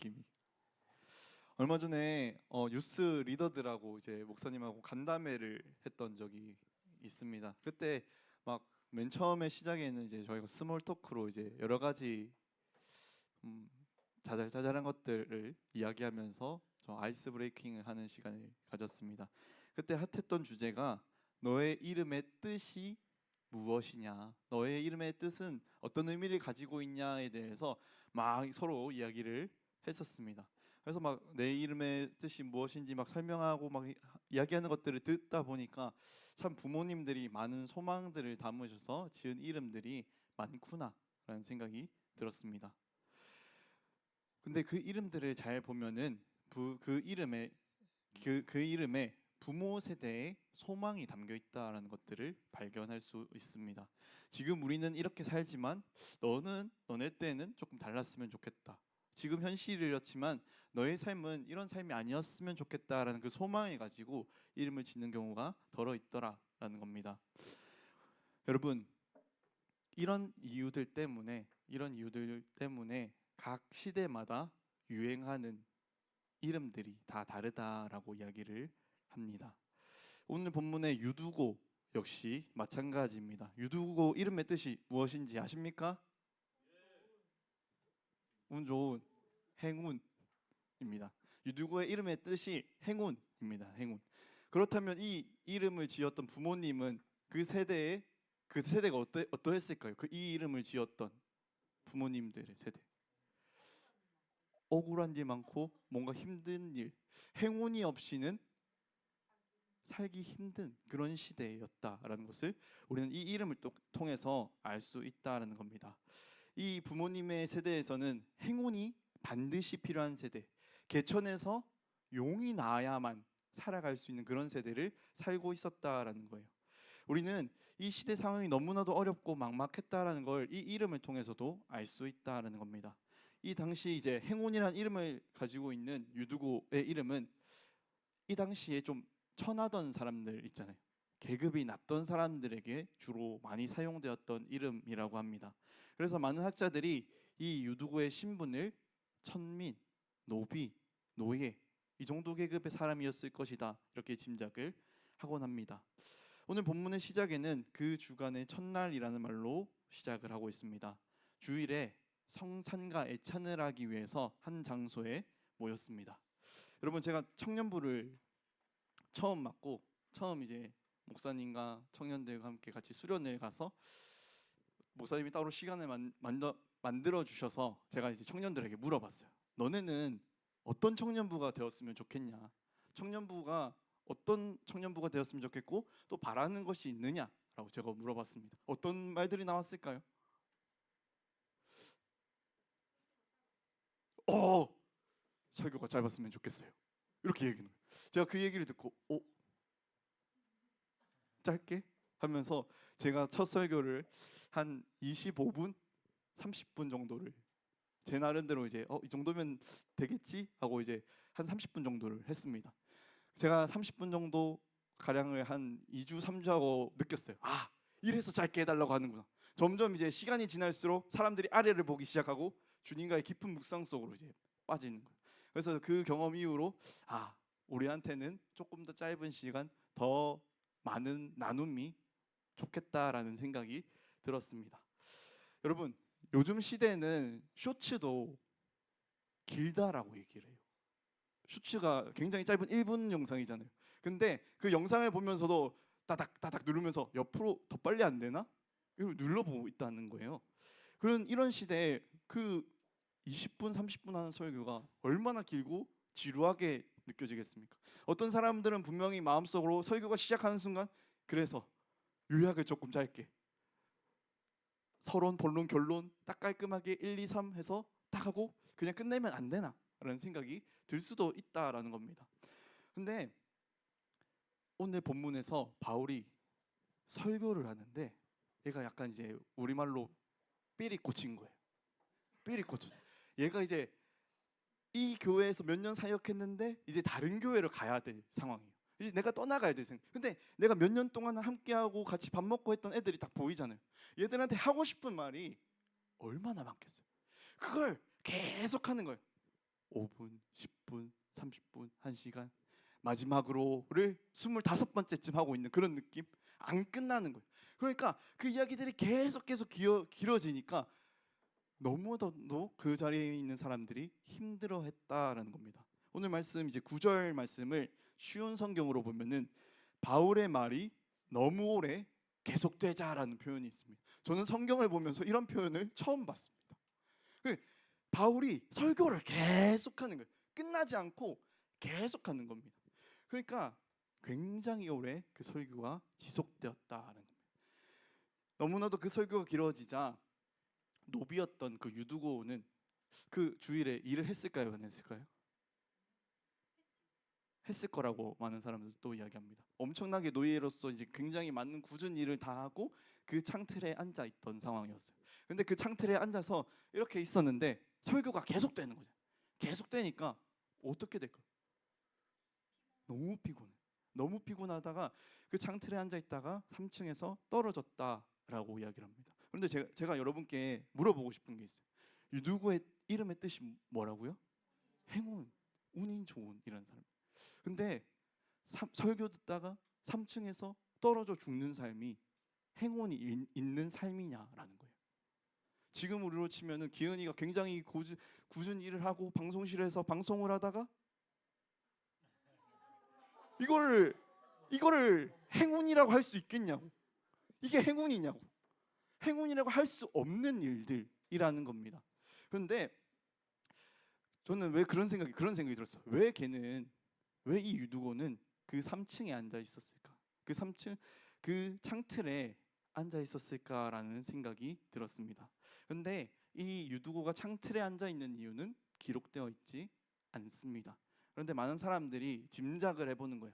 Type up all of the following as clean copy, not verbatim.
느낌이. 얼마 전에 뉴스 리더들하고 이제 목사님하고 간담회를 했던 적이 있습니다. 그때 막 맨 처음에 시작에는 이제 저희가 스몰 토크로 이제 여러 가지 자잘자잘한 것들을 이야기하면서 저 아이스 브레이킹을 하는 시간을 가졌습니다. 그때 핫했던 주제가 너의 이름의 뜻이 무엇이냐, 너의 이름의 뜻은 어떤 의미를 가지고 있냐에 대해서 막 서로 이야기를 했었습니다. 그래서 막 내 이름의 뜻이 무엇인지 막 설명하고 막 이야기하는 것들을 듣다 보니까 참 부모님들이 많은 소망들을 담으셔서 지은 이름들이 많구나라는 생각이 들었습니다. 근데 그 이름들을 잘 보면은 그 이름에 부모 세대의 소망이 담겨 있다라는 것들을 발견할 수 있습니다. 지금 우리는 이렇게 살지만 너네 때는 조금 달랐으면 좋겠다. 지금 현실이 이렇지만 너의 삶은 이런 삶이 아니었으면 좋겠다라는 그 소망을 가지고 이름을 짓는 경우가 더러 있더라라는 겁니다. 여러분, 이런 이유들 때문에 각 시대마다 유행하는 이름들이 다 다르다라고 이야기를 합니다. 오늘 본문의 유두고 역시 마찬가지입니다. 유두고 이름의 뜻이 무엇인지 아십니까? 운 좋은 행운입니다. 유두고의 이름의 뜻이 행운입니다. 행운. 그렇다면 이 이름을 지었던 부모님은 그 세대가 어떠했을까요? 이 이름을 지었던 부모님들의 세대. 억울한 일 많고 뭔가 힘든 일, 행운이 없이는 살기 힘든 그런 시대였다라는 것을 우리는 이 이름을 통해서 알 수 있다라는 겁니다. 이 부모님의 세대에서는 행운이 반드시 필요한 세대, 개천에서 용이 나야만 살아갈 수 있는 그런 세대를 살고 있었다라는 거예요. 우리는 이 시대 상황이 너무나도 어렵고 막막했다라는 걸 이 이름을 통해서도 알 수 있다라는 겁니다. 이 당시 이제 행운이라는 이름을 가지고 있는 유두고의 이름은 이 당시에 좀 천하던 사람들 있잖아요. 계급이 낮던 사람들에게 주로 많이 사용되었던 이름이라고 합니다. 그래서 많은 학자들이 이 유두고의 신분을 천민, 노비, 노예 이 정도 계급의 사람이었을 것이다 이렇게 짐작을 하곤 합니다. 오늘 본문의 시작에는 그 주간의 첫날이라는 말로 시작을 하고 있습니다. 주일에 성찬과 애찬을 하기 위해서 한 장소에 모였습니다. 여러분, 제가 청년부를 처음 맡고 처음 이제 목사님과 청년들과 함께 같이 수련회를 가서 목사님이 따로 시간을 만들어 주셔서 제가 이제 청년들에게 물어봤어요. 너네는 어떤 청년부가 되었으면 좋겠냐? 청년부가 어떤 청년부가 되었으면 좋겠고 또 바라는 것이 있느냐라고 제가 물어봤습니다. 어떤 말들이 나왔을까요? 설교가 짧았으면 좋겠어요. 이렇게 얘기는 거예요. 제가 그 얘기를 듣고 짧게 하면서 제가 첫 설교를 한 25분, 30분 정도를 제 나름대로 이제 이 정도면 되겠지 하고 이제 한 30분 정도를 했습니다. 제가 30분 정도 가량을 한 2주, 3주 하고 느꼈어요. 이래서 짧게 해달라고 하는구나. 점점 이제 시간이 지날수록 사람들이 아래를 보기 시작하고 주님과의 깊은 묵상 속으로 이제 빠지는 거예요. 그래서 그 경험 이후로 우리한테는 조금 더 짧은 시간, 더 많은 나눔이 좋겠다라는 생각이 들었습니다. 여러분, 요즘 시대에는 쇼츠도 길다라고 얘기를 해요. 쇼츠가 굉장히 짧은 1분 영상이잖아요. 근데 그 영상을 보면서도 따닥따닥 누르면서 옆으로 더 빨리 안 되나? 이걸 눌러보고 있다는 거예요. 이런 시대에 그 20분, 30분 하는 설교가 얼마나 길고 지루하게 느껴지겠습니까? 어떤 사람들은 분명히 마음속으로 설교가 시작하는 순간 그래서 요약을 조금 짧게 서론, 본론, 결론 딱 깔끔하게 1, 2, 3 해서 딱 하고 그냥 끝내면 안 되나? 라는 생각이 들 수도 있다라는 겁니다. 근데 오늘 본문에서 바울이 설교를 하는데 얘가 약간 이제 우리말로 삘이 꽂힌 거예요. 삘이 꽂혔어. 얘가 이제 이 교회에서 몇 년 사역했는데 이제 다른 교회로 가야 될 상황이에요. 이제 내가 떠나가야 될 생각. 근데 내가 몇 년 동안 함께하고 같이 밥 먹고 했던 애들이 딱 보이잖아요. 얘들한테 하고 싶은 말이 얼마나 많겠어요. 그걸 계속 하는 거예요. 5분, 10분, 30분, 1시간, 마지막으로를 25번째쯤 하고 있는 그런 느낌? 안 끝나는 거예요. 그러니까 그 이야기들이 계속 길어지니까 너무나도 그 자리에 있는 사람들이 힘들어했다라는 겁니다. 오늘 말씀 이제 9절 말씀을 쉬운 성경으로 보면은 바울의 말이 너무 오래 계속되자라는 표현이 있습니다. 저는 성경을 보면서 이런 표현을 처음 봤습니다. 바울이 설교를 계속하는 거예요. 끝나지 않고 계속하는 겁니다. 그러니까 굉장히 오래 그 설교가 지속되었다는 겁니다. 너무나도 그 설교가 길어지자 노비였던 그 유두고는 그 주일에 일을 했을까요, 안 했을까요? 했을 거라고 많은 사람들도 또 이야기합니다. 엄청나게 노예로서 이제 굉장히 많은 굳은 일을 다 하고 그 창틀에 앉아 있던 상황이었어요. 근데 그 창틀에 앉아서 이렇게 있었는데 설교가 계속되는 거죠. 계속되니까 어떻게 될까요? 너무 피곤해. 너무 피곤하다가 그 창틀에 앉아 있다가 3층에서 떨어졌다라고 이야기를 합니다. 그런데 제가 여러분께 물어보고 싶은 게 있어요. 유두고의 이름의 뜻이 뭐라고요? 행운, 운이 좋은 이런 사람. 근데 설교 듣다가 3층에서 떨어져 죽는 삶이 행운이 있는 삶이냐라는 거예요. 지금 우리로 치면은 기은이가 굉장히 굳은 일을 하고 방송실에서 방송을 하다가 이거를 행운이라고 할 수 있겠냐고. 이게 행운이냐고. 행운이라고 할 수 없는 일들이라는 겁니다. 그런데 저는 왜 그런 생각이 들었어요. 왜 이 유두고는 그 3층에 앉아 있었을까? 그 3층 그 창틀에 앉아 있었을까라는 생각이 들었습니다. 그런데 이 유두고가 창틀에 앉아 있는 이유는 기록되어 있지 않습니다. 그런데 많은 사람들이 짐작을 해보는 거예요.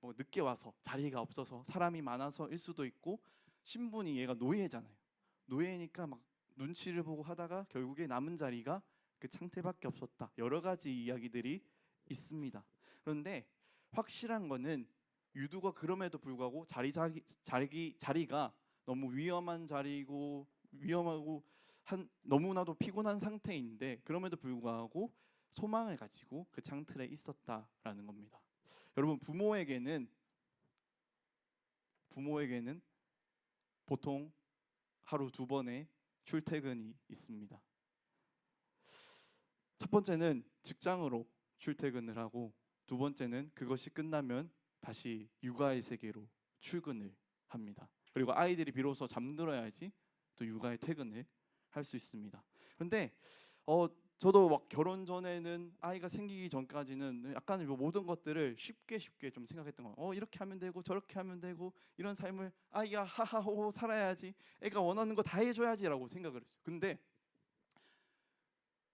뭐 늦게 와서 자리가 없어서 사람이 많아서일 수도 있고, 신분이 얘가 노예잖아요. 노예니까 막 눈치를 보고 하다가 결국에 남은 자리가 그 창틀밖에 없었다. 여러 가지 이야기들이 있습니다. 그런데 확실한 거는 유두가 그럼에도 불구하고 자리가 너무 위험한 자리고 위험하고 너무나도 피곤한 상태인데 그럼에도 불구하고 소망을 가지고 그 창틀에 있었다라는 겁니다. 여러분, 부모에게는 보통 하루 2번의 출퇴근이 있습니다. 첫 번째는 직장으로 출퇴근을 하고, 두 번째는 그것이 끝나면 다시 육아의 세계로 출근을 합니다. 그리고 아이들이 비로소 잠들어야지 또 육아의 퇴근을 할 수 있습니다. 그런데 저도 막 결혼 전에는, 아이가 생기기 전까지는 약간 모든 것들을 쉽게 좀 생각했던 거예요. 이렇게 하면 되고 저렇게 하면 되고 이런 삶을 아이야 하하호호 살아야지, 애가 원하는 거 다 해줘야지라고 생각을 했어요. 근데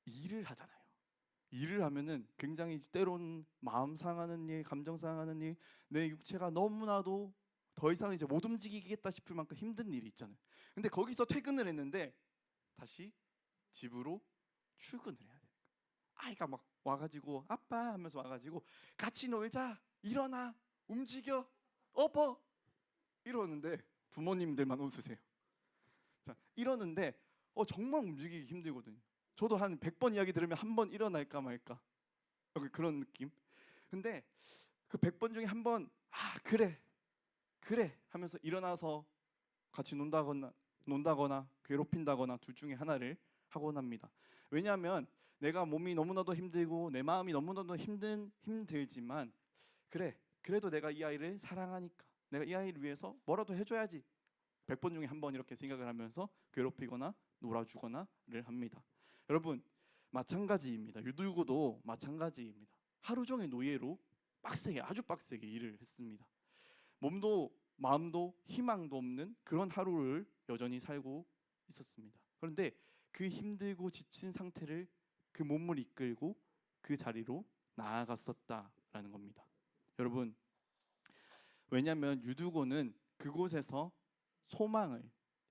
일을 하잖아요. 일을 하면은 굉장히 때론 마음 상하는 일, 감정 상하는 일, 내 육체가 너무나도 더 이상 이제 못 움직이겠다 싶을 만큼 힘든 일이 있잖아요. 근데 거기서 퇴근을 했는데 다시 집으로 출근을 해야 돼요. 아이가 막 와가지고 아빠 하면서 와가지고 같이 놀자, 일어나, 움직여, 엎어 이러는데 부모님들만 웃으세요. 자, 이러는데 정말 움직이기 힘들거든요. 저도 한 100번 이야기 들으면 한 번 일어날까 말까 그런 느낌. 근데 그 100번 중에 한 번 그래 하면서 일어나서 같이 논다거나 괴롭힌다거나 둘 중에 하나를 하곤 합니다. 왜냐하면 내가 몸이 너무나도 힘들고 내 마음이 너무나도 힘들지만 그래도 내가 이 아이를 사랑하니까 내가 이 아이를 위해서 뭐라도 해줘야지, 100번 중에 한 번 이렇게 생각을 하면서 괴롭히거나 놀아주거나를 합니다. 여러분, 마찬가지입니다. 유두고도 마찬가지입니다. 하루 종일 노예로 아주 빡세게 일을 했습니다. 몸도 마음도 희망도 없는 그런 하루를 여전히 살고 있었습니다. 그런데 그 힘들고 지친 상태를, 그 몸을 이끌고 그 자리로 나아갔었다라는 겁니다. 여러분, 왜냐하면 유두고는 그곳에서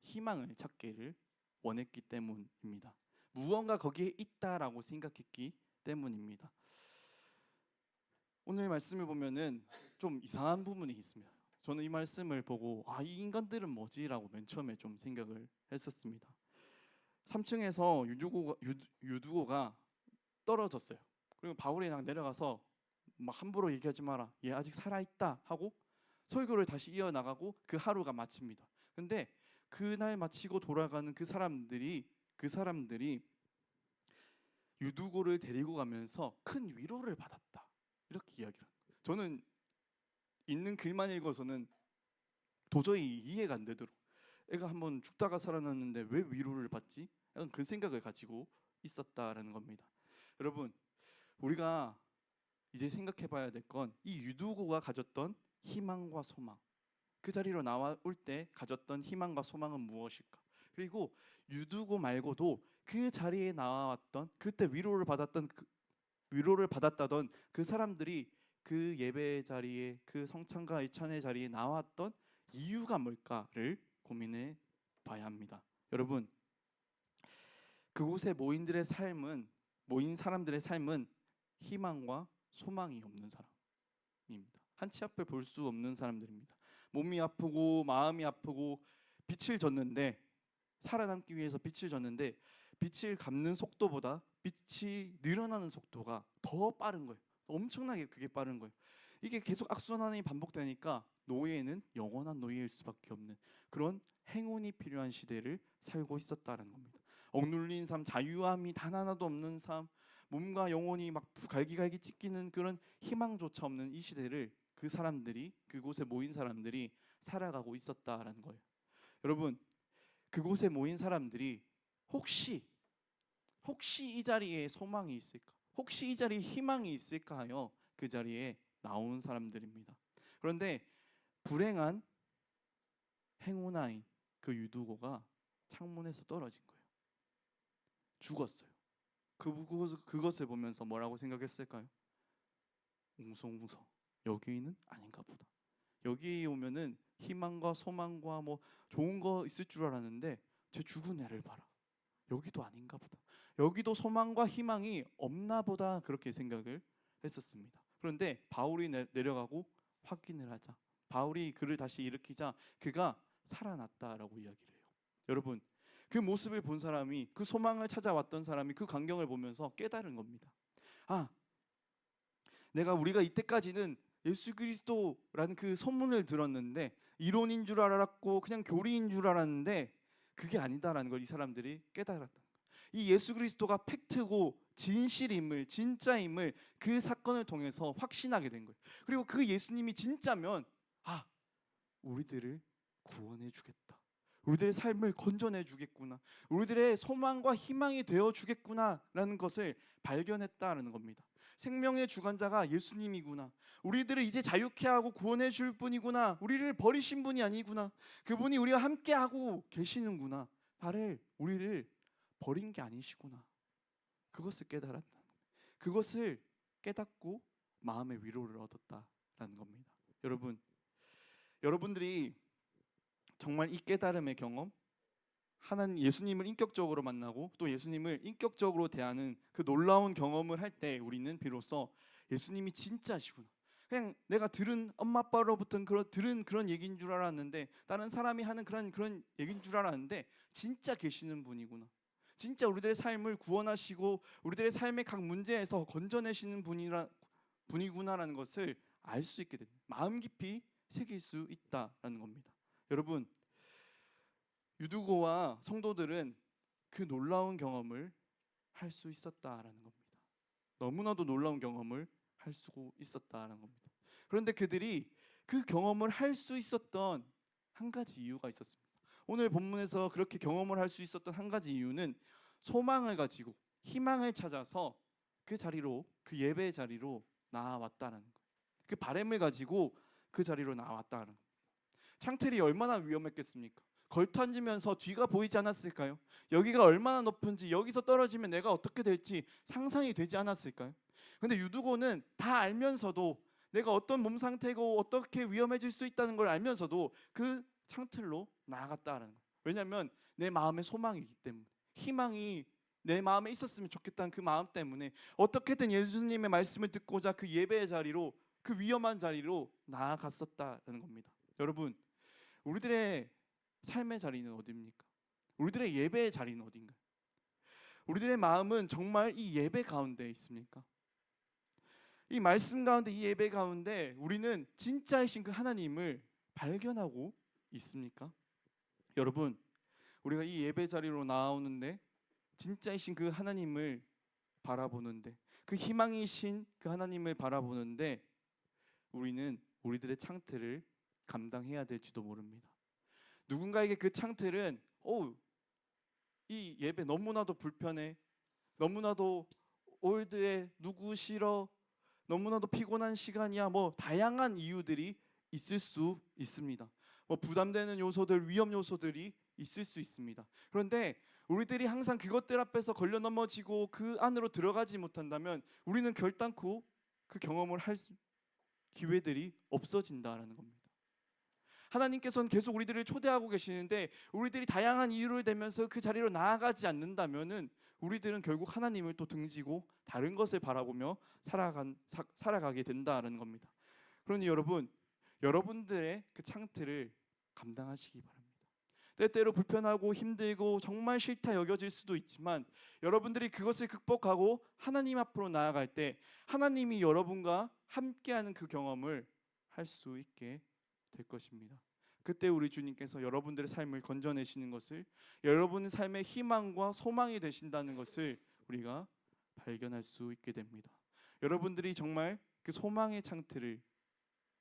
희망을 찾기를 원했기 때문입니다. 무언가 거기에 있다라고 생각했기 때문입니다. 오늘 말씀을 보면은 좀 이상한 부분이 있습니다. 저는 이 말씀을 보고 이 인간들은 뭐지라고 맨 처음에 좀 생각을 했었습니다. 3층에서 유두고가 떨어졌어요. 그리고 바울이 그냥 내려가서 막 함부로 얘기하지 마라, 얘 아직 살아있다 하고 설교를 다시 이어나가고 그 하루가 마칩니다. 근데 그날 마치고 돌아가는 그 사람들이 유두고를 데리고 가면서 큰 위로를 받았다, 이렇게 이야기를 합니다. 저는 있는 글만 읽어서는 도저히 이해가 안 되도록, 애가 한번 죽다가 살아났는데 왜 위로를 받지? 약간 그 생각을 가지고 있었다라는 겁니다. 여러분, 우리가 이제 생각해 봐야 될 건 이 유두고가 가졌던 희망과 소망, 그 자리로 나올 때 가졌던 희망과 소망은 무엇일까? 그리고 유두고 말고도 그 자리에 나왔던, 그때 위로를 받았다던 그 사람들이 그 예배 자리에, 그 성찬과 이찬의 자리에 나왔던 이유가 뭘까를 고민해 봐야 합니다. 여러분, 그곳에 모인 사람들의 삶은 희망과 소망이 없는 사람입니다. 한치 앞을 볼 수 없는 사람들입니다. 몸이 아프고 마음이 아프고 빛을 졌는데, 살아남기 위해서 빛을 졌는데 빛을 갚는 속도보다 빛이 늘어나는 속도가 더 빠른 거예요. 엄청나게 그게 빠른 거예요. 이게 계속 악순환이 반복되니까 노예는 영원한 노예일 수밖에 없는 그런 행운이 필요한 시대를 살고 있었다는 겁니다. 억눌린 삶, 자유함이 단 하나도 없는 삶, 몸과 영혼이 막 갈기갈기 찢기는 그런 희망조차 없는 이 시대를 그곳에 모인 사람들이 살아가고 있었다라는 거예요. 여러분, 그곳에 모인 사람들이 혹시 이 자리에 소망이 있을까? 혹시 이 자리에 희망이 있을까 하여 그 자리에 나온 사람들입니다. 그런데 불행한 행운아인 그 유두고가 창문에서 떨어진 거예요. 죽었어요. 그것을 보면서 뭐라고 생각했을까요? 웅성웅성, 여기는 아닌가 보다. 여기 오면은 희망과 소망과 뭐 좋은 거 있을 줄 알았는데 제 죽은 애를 봐라, 여기도 아닌가 보다, 여기도 소망과 희망이 없나 보다, 그렇게 생각을 했었습니다. 그런데 바울이 내려가고 확인을 하자, 바울이 그를 다시 일으키자 그가 살아났다라고 이야기를 해요. 여러분, 그 모습을 본 사람이, 그 소망을 찾아왔던 사람이 그 광경을 보면서 깨달은 겁니다. 우리가 이때까지는 예수 그리스도라는 그 소문을 들었는데 이론인 줄 알았고 그냥 교리인 줄 알았는데 그게 아니다라는 걸 이 사람들이 깨달았다. 이 예수 그리스도가 팩트고 진실임을, 진짜임을 그 사건을 통해서 확신하게 된 거예요. 그리고 그 예수님이 진짜면 우리들을 구원해 주겠다, 우리들의 삶을 건져내 주겠구나, 우리들의 소망과 희망이 되어 주겠구나라는 것을 발견했다는 겁니다. 생명의 주관자가 예수님이구나, 우리들을 이제 자유케 하고 구원해 줄 분이구나, 우리를 버리신 분이 아니구나, 그분이 우리와 함께 하고 계시는구나, 우리를 버린 게 아니시구나, 그것을 깨달았다. 그것을 깨닫고 마음의 위로를 얻었다라는 겁니다. 여러분들이 정말 이 깨달음의 경험, 하나님 예수님을 인격적으로 만나고 또 예수님을 인격적으로 대하는 그 놀라운 경험을 할 때 우리는 비로소 예수님이 진짜시구나, 그냥 내가 들은 엄마 아빠로부터 들은 그런 얘기인 줄 알았는데, 다른 사람이 하는 그런 얘기인 줄 알았는데 진짜 계시는 분이구나, 진짜 우리들의 삶을 구원하시고 우리들의 삶의 각 문제에서 건져내시는 분이구나라는 것을 알 수 있게 됩니다. 마음 깊이 새길 수 있다라는 겁니다. 여러분, 유두고와 성도들은 그 놀라운 경험을 할 수 있었다라는 겁니다. 너무나도 놀라운 경험을 할 수 있었다라는 겁니다. 그런데 그들이 그 경험을 할 수 있었던 한 가지 이유가 있었습니다. 오늘 본문에서 그렇게 경험을 할 수 있었던 한 가지 이유는 소망을 가지고 희망을 찾아서 그 자리로, 그 예배의 자리로 나왔다는 거예요. 그 바람을 가지고 그 자리로 나왔다는 거예요. 창틀이 얼마나 위험했겠습니까? 걸터앉으면서 뒤가 보이지 않았을까요? 여기가 얼마나 높은지, 여기서 떨어지면 내가 어떻게 될지 상상이 되지 않았을까요? 근데 유두고는 다 알면서도, 내가 어떤 몸 상태고 어떻게 위험해질 수 있다는 걸 알면서도 그 창틀로 나아갔다는 거예요. 왜냐하면 내 마음의 소망이기 때문에, 희망이 내 마음에 있었으면 좋겠다는 그 마음 때문에 어떻게든 예수님의 말씀을 듣고자 그 예배의 자리로, 그 위험한 자리로 나아갔었다는 겁니다. 여러분, 우리들의 삶의 자리는 어디입니까? 우리들의 예배의 자리는 어딘가요? 우리들의 마음은 정말 이 예배 가운데 있습니까? 이 말씀 가운데, 이 예배 가운데 우리는 진짜이신 그 하나님을 발견하고 있습니까? 여러분, 우리가 이 예배 자리로 나오는데 진짜이신 그 하나님을 바라보는데, 그 희망이신 그 하나님을 바라보는데 우리는 우리들의 창틀을 감당해야 될지도 모릅니다. 누군가에게 그 창틀은 이 예배 너무나도 불편해, 너무나도 올드해, 누구 싫어, 너무나도 피곤한 시간이야, 뭐 다양한 이유들이 있을 수 있습니다. 뭐 부담되는 요소들, 위험 요소들이 있을 수 있습니다. 그런데 우리들이 항상 그것들 앞에서 걸려 넘어지고 그 안으로 들어가지 못한다면 우리는 결단코 그 경험을 할 기회들이 없어진다라는 겁니다. 하나님께서는 계속 우리들을 초대하고 계시는데 우리들이 다양한 이유를 대면서 그 자리로 나아가지 않는다면은 우리들은 결국 하나님을 또 등지고 다른 것을 바라보며 살아가게 된다는 겁니다. 그러니 여러분, 여러분들의 그 창틀을 감당하시기 바랍니다. 때때로 불편하고 힘들고 정말 싫다 여겨질 수도 있지만 여러분들이 그것을 극복하고 하나님 앞으로 나아갈 때 하나님이 여러분과 함께하는 그 경험을 할 수 있게 될 것입니다. 그때 우리 주님께서 여러분들의 삶을 건져내시는 것을, 여러분의 삶의 희망과 소망이 되신다는 것을 우리가 발견할 수 있게 됩니다. 여러분들이 정말 그 소망의 창틀을,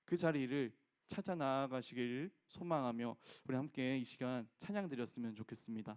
그 자리를 찾아 나아가시기를 소망하며 우리 함께 이 시간 찬양 드렸으면 좋겠습니다.